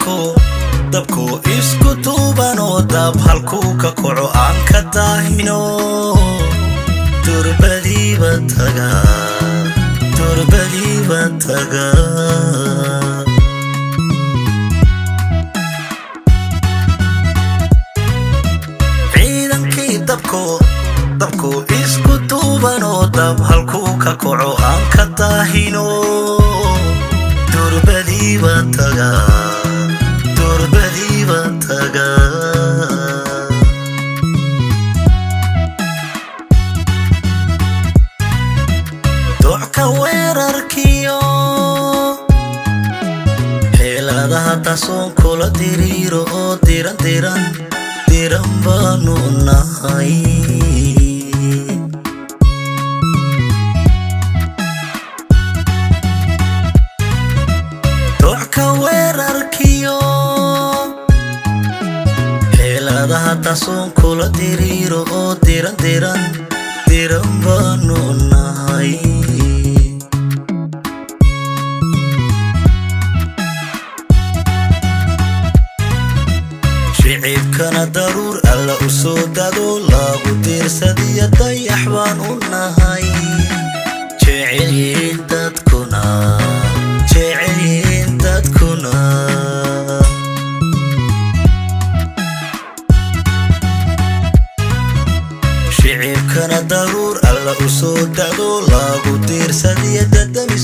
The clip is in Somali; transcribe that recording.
dabko isku tuubano dab halku ka kaco aan ka daahino turbadiiba taga ciidankii dabko isku tuubano dab halku ka kaco aan ka daahino turbadiiba taga docka weerarkiyo xeeladaha tasoon kula diriiro oo diran baanu nahay docka weerarkiyo xeeladaha tasoon kula diriiro oo diran baanu nahay shicibkana daruur alla u soo dado lagu diirsadiyo dayax baan u nahay jeceliin dadkuna shicibkana daruur alla u soo dado lagu diirsadiyo dadamis